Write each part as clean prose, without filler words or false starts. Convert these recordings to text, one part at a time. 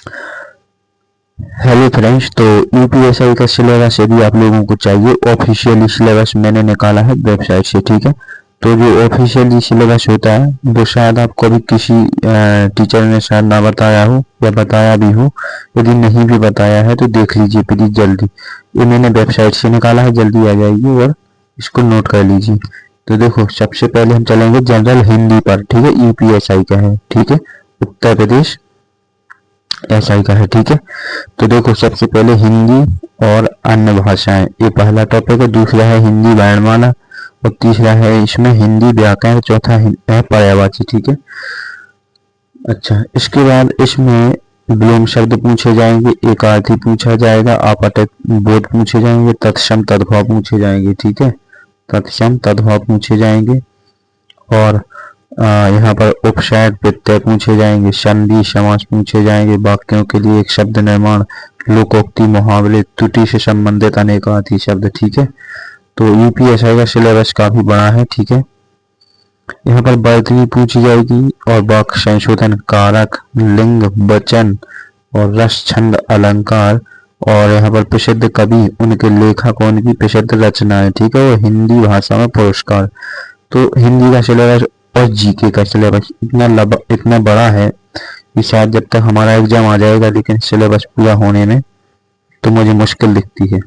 Hello friends, तो UPSI का syllabus यदि आप लोगों को चाहिए, ऑफिशियली सिलेबस मैंने निकाला है वेबसाइट से। ठीक है, तो जो ऑफिशियली सिलेबस होता है वो शायद आपको अभी किसी टीचर ने शायद ना बताया हो या बताया भी हो। यदि नहीं भी बताया है तो देख लीजिए प्लीज जल्दी। ये मैंने वेबसाइट से निकाला है, जल्दी आ जाएगी और इसको नोट कर लीजिए। तो देखो, सबसे पहले हम चलेंगे जनरल हिंदी पर। ठीक है, यूपीएसआई का है। ठीक है, उत्तर प्रदेश एसआई का है। ठीक है, तो देखो सबसे पहले हिंदी और अन्य भाषाएं, ये पहला टॉपिक है। दूसरा है हिंदी वर्णमाला और तीसरा है इसमें हिंदी व्याकरण, चौथा है पर्यायवाची। ठीक है, अच्छा, इसके बाद इसमें विलोम शब्द पूछे जाएंगे, एकार्थी पूछा जाएगा, आपतक बोध पूछे जाएंगे, तत्सम तद्भव पूछे जाएंगे। ठीक है, तत्सम तद्भव पूछे जाएंगे और यहाँ पर उपसर्ग प्रत्यय पूछे जाएंगे, संधि समास पूछे जाएंगे, वाक्यों के लिए एक शब्द निर्माण, लोकोक्ति, मुहावरे, त्रुटि से संबंधित अनेकार्थी शब्द। ठीक है, तो यूपीएसआई का सिलेबस काफी बड़ा है। ठीक है, यहाँ पर वर्तनी पूछी जाएगी और वाक्य संशोधन, कारक, लिंग, वचन और रस, छंद, अलंकार और यहाँ पर प्रसिद्ध कवि, उनके लेखक, उनकी प्रसिद्ध रचनाएं। ठीक है, और हिंदी भाषा में पुरस्कार। तो हिंदी का सिलेबस और जीके का सिलेबस इतना बड़ा है कि शायद जब तक हमारा एग्जाम आ जाएगा, लेकिन सिलेबस पूरा होने में तो मुझे मुश्किल दिखती है,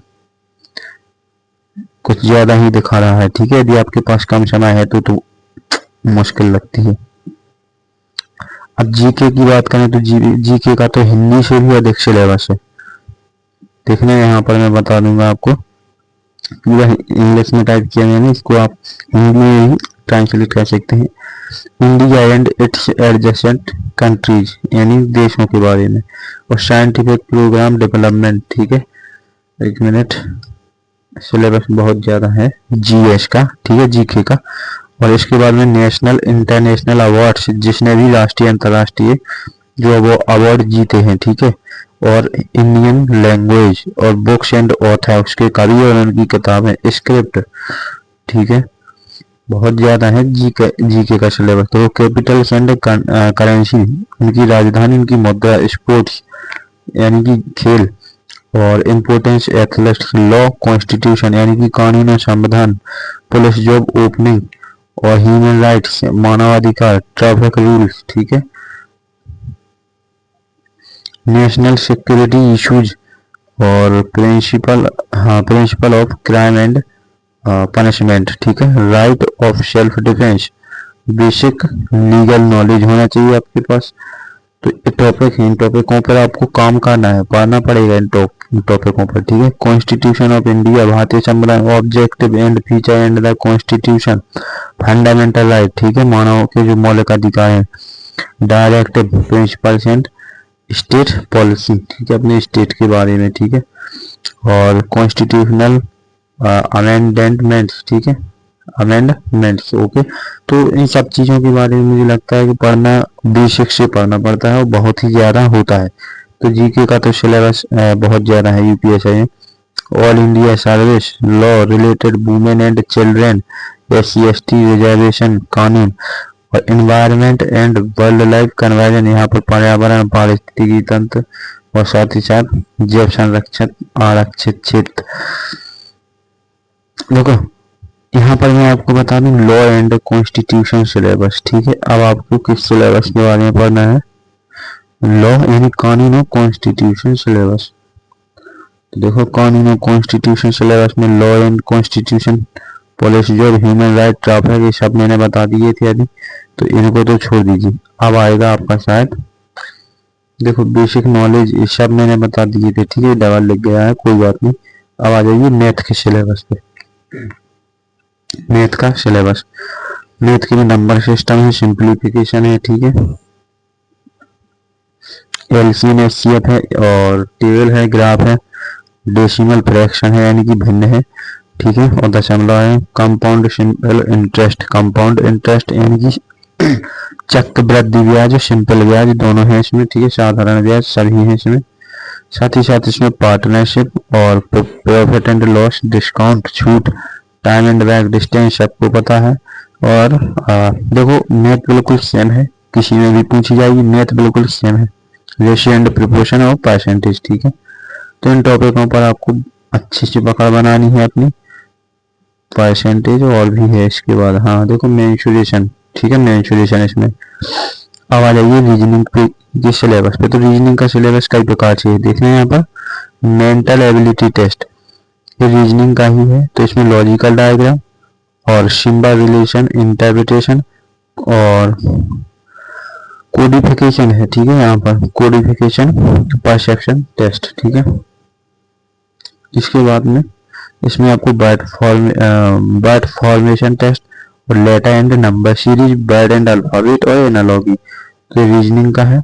कुछ ज्यादा ही दिखा रहा है। ठीक है, यदि आपके पास कम समय है तो मुश्किल लगती है। अब जीके की बात करें तो जीके का तो हिंदी से भी अधिक सिलेबस है। देखने यहाँ पर मैं बता दूंगा आपको, पूरा इंग्लिश में टाइप किया मैंने, इसको आप हिंदी में ही ट्रांसलेट कर सकते हैं। India and it's adjacent countries, यानी देशों के बारे में, और साइंटिफिक प्रोग्राम डेवलपमेंट। ठीक है, एक मिनट, सिलेबस बहुत ज़्यादा है जीएस का। ठीक है, जीके का। और इसके बाद में नेशनल इंटरनेशनल अवार्ड्स, जिसने भी राष्ट्रीय अंतर्राष्ट्रीय जो वो अवार्ड जीते हैं। ठीक है, और इंडियन लैंग्वेज और बुक्स एंड ऑथर, उसके कवि और उनकी किताबें, स्क्रिप्ट। ठीक है, बहुत ज्यादा है जीके का सिलेबस। तो कैपिटल एंड करेंसी, उनकी राजधानी, उनकी मुद्रा, स्पोर्ट्स यानी कि खेल, और इम्पोर्टेंस एथलेट्स, लॉ, कॉन्स्टिट्यूशन यानी कि कानून और संविधान, पुलिस जॉब ओपनिंग और ह्यूमन राइट्स, मानवाधिकार, ट्रैफिक रूल्स। ठीक है, नेशनल सिक्योरिटी इश्यूज और principle of crime and punishment. ठीक है, right of self defence, basic legal knowledge होना चाहिए आपके पास। तो ये टॉपिक है, इन टॉपिकों पर आपको काम करना है, पढ़ना पड़ेगा इन टॉपिकों पर। ठीक है, कॉन्स्टिट्यूशन ऑफ इंडिया, भारतीय संविधान, objective and feature and the constitution, fundamental right. ठीक है, मानव के जो मौलिक अधिकार हैं, directive principles and state policy. ठीक है, अपने स्टेट के बारे में। ठीक है, और कॉन्स्टिट्यूशनल अमेंडमेंट्स। ठीक है, अमेंडमेंट्स। ओके, तो इन सब चीज़ों के बारे में मुझे लगता है कि पढ़ना बेसिक से पढ़ना पड़ता है और बहुत ही ज़्यादा होता है। तो जीके का तो सिलेबस बहुत ज़्यादा है यूपीएसआई में। All India service, law related, women and children, SC/ST reservation कानून, और environment and world life conversion, यहाँ पर पर्यावरण, पारिस्थितिकी तंत्र और साथ ही साथ जैव संरक्षण, आरक्षित क्षेत्र। देखो, यहाँ पर मैं आपको बता दूं लॉ एंड कॉन्स्टिट्यूशन सिलेबस। ठीक है, अब आपको किस सिलेबस के बारे में पढ़ना है? लॉ यानी कानून और कॉन्स्टिट्यूशन सिलेबस। तो देखो, कानून और कॉन्स्टिट्यूशन सिलेबस में law and constitution, police job, human right, traffic, ये सब मैंने बता दिए थे अभी, तो इनको तो छोड़ दीजिए। अब आएगा आपका शायद, देखो बेसिक नॉलेज, ये सब मैंने बता दिए थे। ठीक है, डबल लिख गया है, कोई बात नहीं। अब आ जाइए मैथ के सिलेबस पे। मैथ का सिलेबस, मैथ के में नंबर सिस्टम है, सिंप्लीफिकेशन है। ठीक है, एलसीएम एचसीएफ है और टेबल है, ग्राफ है, डेसिमल फ्रैक्शन है यानी कि भिन्न है। ठीक है, और दशमलव है, compound simple interest, compound interest यानी कि चक्रवृद्धि ब्याज और सिंपल ब्याज दोनों है इसमें। ठीक है, साधारण ब्याज सभी है इसमें। साथ ही साथ इसमें पार्टनरशिप और प्रॉफिट एंड लॉस, डिस्काउंट, छूट, टाइम एंड बैक डिस्टेंस सबको पता है। और देखो मैथ बिल्कुल सेम है, किसी में भी पूछी जाएगी, मैथ बिल्कुल सेम है। रेशियो एंड प्रोपोर्शन और परसेंटेज, ठीक है। तो इन टॉपिकों पर आपको अच्छी सी पकड़ बनानी है अपनी। परसेंटेज और भी है इसके बाद, हाँ देखो मेंसुरेशन, ठीक है, मेंसुरेशन। इसमें अब आ जाइए रीजनिंग पे के सिलेबस पे। तो रीजनिंग का सिलेबस कई प्रकार से है, देख रहे हैं यहाँ पर। मेंटल एबिलिटी टेस्ट, ये रीजनिंग का ही है। तो इसमें लॉजिकल डायग्राम और सिंबल रिलेशन इंटरप्रिटेशन और कोडिफिकेशन है, ठीक है। यहाँ पर कोडिफिकेशन परसेप्शन टेस्ट, ठीक है। इसके बाद में इसमें आपको वर्ड फॉर्मेशन टेस्ट और letter and number series, word and alphabet और एनालॉजी, तो रीजनिंग का है।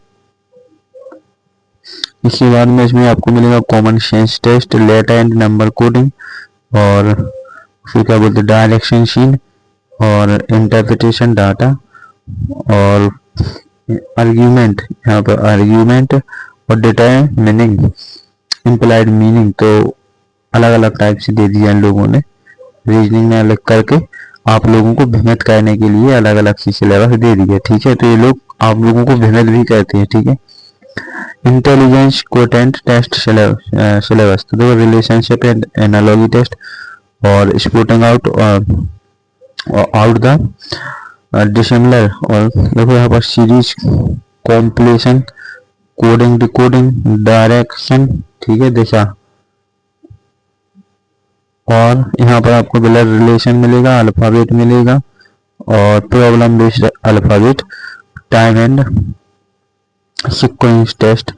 इसके बाद में इसमें आपको मिलेगा common sense test, letter and number coding और फिर क्या बोलते हैं डायरेक्शन सीन और इंटरप्रिटेशन डाटा और आर्ग्यूमेंट, यहाँ पर आर्ग्यूमेंट और डिटरमिनिंग इम्प्लाइड मीनिंग। तो अलग अलग टाइप से दे दिया इन लोगों ने, रीजनिंग में अलग करके आप लोगों को भ्रमित करने के लिए अलग अलग सी सिलेबस दे दिया, ठीक है। तो ये लोग आप लोगों को भ्रमित भी करते हैं, ठीक है। इंटेलिजेंस कोटेंट टेस्ट सिलेबस, तो देखो रिलेशनशिप एंड एनालॉजी टेस्ट और स्पोर्टिंग आउट द डिसिमिलर, और देखो यहाँ पर सीरीज कॉम्प्लेशन, कोडिंग डिकोडिंग, डायरेक्शन, ठीक है, दिशा। और यहाँ पर आपको ब्लड रिलेशन मिलेगा, अल्फाबेट मिलेगा और problem based alphabet, time and sequence test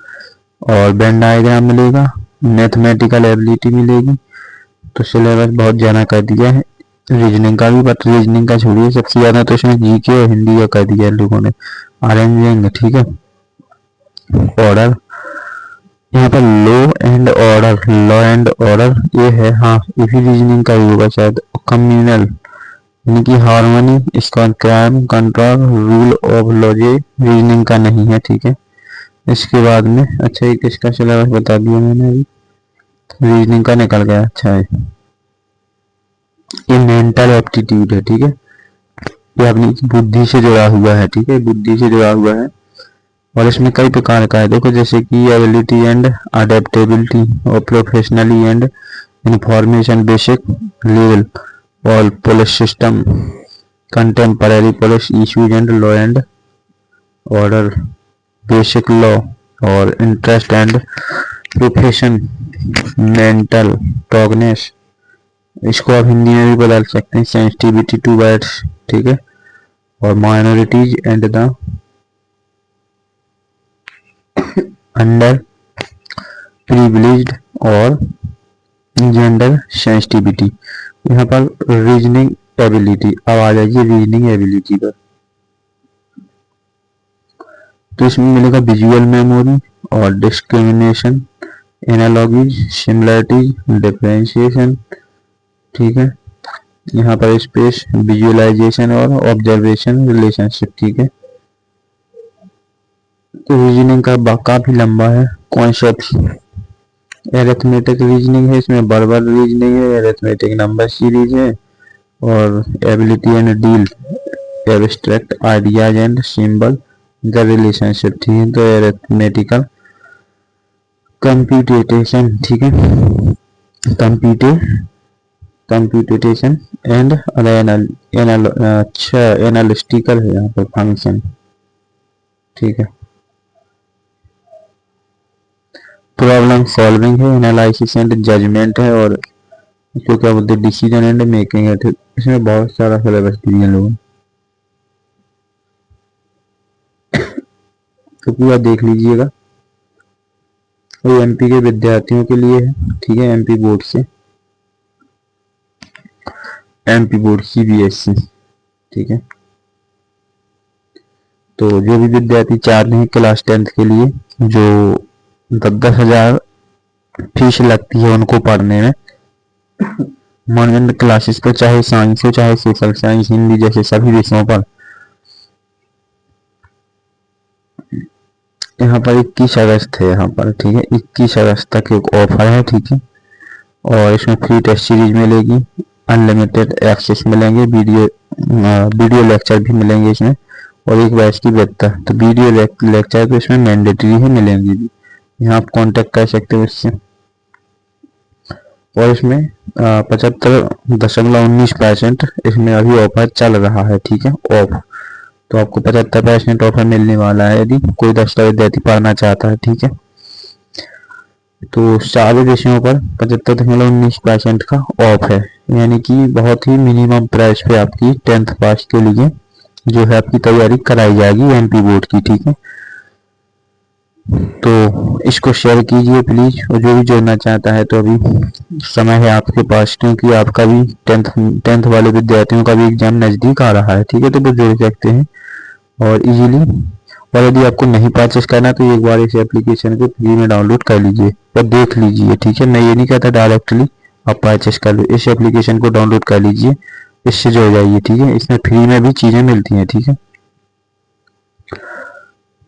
और वेन डायग्राम मिलेगा, मैथमेटिकल एबिलिटी मिलेगी। तो सिलेबस बहुत ज़्यादा कर दिया है रीजनिंग का भी, बट रीजनिंग का छोड़िए, सबसे ज़्यादा तो इसमें जीके और हिंदी का कर दिया है लोगों ने, अरेंजिंग, ठीक है। ऑर्डर, यहाँ पर लॉ एंड ऑर्डर ये है, हाँ ये भी रीजनिंग का ही होगा शायद। कम्युनल यानी कि हार्मनी, इसका crime control, rule of law, ये रीजनिंग का नहीं है, ठीक है। इसके बाद में अच्छा एक इसका सिलेबस बता दिया मैंने अभी, रीजनिंग का निकल गया। अच्छा है ये मेंटल एप्टीट्यूड है, ठीक है, ये अपनी बुद्धि से जुड़ा हुआ है, ठीक है, बुद्धि से जुड़ा हुआ है। और इसमें कई प्रकार का है, देखो जैसे कि एबिलिटी एंड अडेप्टेबिलिटी और professionally and information basic level और police system, contemporary police issues and law and order, basic law और interest and profession, mental toughness, इसको आप हिंदी में भी बदल सकते हैं, सेंसिटिविटी टू वर्ड्स, ठीक है। और minorities and the under privileged और जेंडर सेंसिटिविटी। यहाँ पर रीजनिंग एबिलिटी, अब आ जाइए रीजनिंग एबिलिटी पर। तो इसमें मिलेगा विजुअल मेमोरी और डिस्क्रिमिनेशन, एनालॉजीज, सिमिलरिटीज, डिफरेंशिएशन, ठीक है। यहाँ पर स्पेस, विजुअलाइजेशन और ऑब्जर्वेशन, रिलेशनशिप, ठीक है। तो रीजनिंग का काफी लंबा है कॉन्सेप्ट। एरिथमेटिक रीजनिंग है, इसमें वर्बल रीजनिंग है, एरिथमेटिक नंबर सीरीज है और ability and deal, abstract ideas and symbol the relationship, ठीक है। तो एरिथमेटिकल कंप्यूटेशन, ठीक है, कंप्यूटेशन एंड अच्छा एनालिटिकल है यहाँ पर फंक्शन, ठीक है। प्रॉब्लम सॉल्विंग है, एनालिसिस एंड जजमेंट है और इसको क्या बोलते हैं डिसीजन एंड मेकिंग है, ठीक। इसमें बहुत सारा सिलेबस दिए लोगों ने, तो पूरा देख लीजिएगा। वो एमपी के विद्यार्थियों के लिए है, ठीक है, एमपी बोर्ड से, एमपी बोर्ड सीबीएसई, ठीक है। तो जो भी विद्यार्थी चाहते हैं क्लास 10th के लिए जो 10,000 फीस लगती है उनको पढ़ने में मनोरंजन क्लासेस पर, चाहे साइंस हो चाहे सोशल साइंस, हिंदी जैसे सभी विषयों पर, यहाँ पर 21 अगस्त है यहाँ पर, ठीक है, 21 अगस्त तक एक ऑफर है, ठीक है। और इसमें फ्री टेस्ट सीरीज मिलेगी, अनलिमिटेड एक्सेस मिलेंगे, वीडियो लेक्चर भी मिलेंगे इसमें और एक बैच की 72। तो वीडियो लेक्चर तो इसमें मैंडेटरी है, मिलेंगी भी। यहाँ आप कांटेक्ट कर सकते हो इससे। और इसमें 75.19% इसमें अभी ऑफर चल रहा है, ठीक है, ऑफ। तो आपको 75% ऑफर मिलने वाला है यदि कोई 10 विद्यार्थी पढ़ना चाहता है, ठीक है। तो सारे विषयों पर 75.19% का ऑफ है, यानी कि बहुत ही मिनिमम प्राइस पे आपकी 10th पास के लिए जो है आपकी तैयारी कराई जाएगी एमपी बोर्ड की, ठीक है। तो इसको शेयर कीजिए प्लीज, और जो भी जोड़ना चाहता है तो अभी समय है आपके पास, क्योंकि आपका भी टेंथ वाले विद्यार्थियों का भी एग्जाम नज़दीक आ रहा है, ठीक है। तो वो जोड़ सकते हैं और इजीली। और यदि आपको नहीं परचेस करना तो एक बार इस एप्लीकेशन को फ्री में डाउनलोड कर लीजिए और देख लीजिए, ठीक है। मैं ये नहीं कहता डायरेक्टली आप परचेस कर लो, इस एप्लीकेशन को डाउनलोड कर लीजिए, इससे जुड़ जाइए, ठीक है। इसमें फ्री में भी चीज़ें मिलती हैं, ठीक है।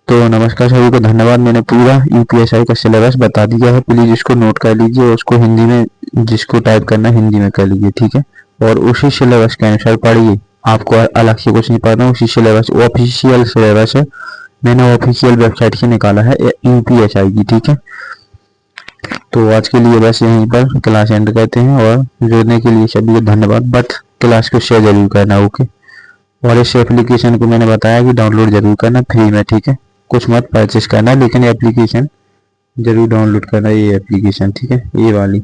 तो नमस्कार सभी को, धन्यवाद। मैंने पूरा यूपीएसआई का सिलेबस बता दिया है, प्लीज़ इसको नोट कर लीजिए और उसको हिंदी में, जिसको टाइप करना है हिंदी में कर लीजिए, ठीक है। और उसी सिलेबस के अनुसार पढ़िए, आपको अलग से कुछ नहीं पढ़ना, उसी सिलेबस, ऑफिशियल सिलेबस है, मैंने ऑफिशियल वेबसाइट से निकाला है यूपीएसआई की, ठीक है। तो आज के लिए बस यहीं पर क्लास एंड करते हैं, और जुड़ने के लिए सभी को धन्यवाद। बट क्लास को शेयर जरूर करना, ओके। और इस एप्लीकेशन को मैंने बताया कि डाउनलोड जरूर करना फ्री में, ठीक है। कुछ मत परचेस करना, लेकिन एप्लीकेशन जरूर डाउनलोड करना, ये एप्लीकेशन, ठीक है, ये वाली।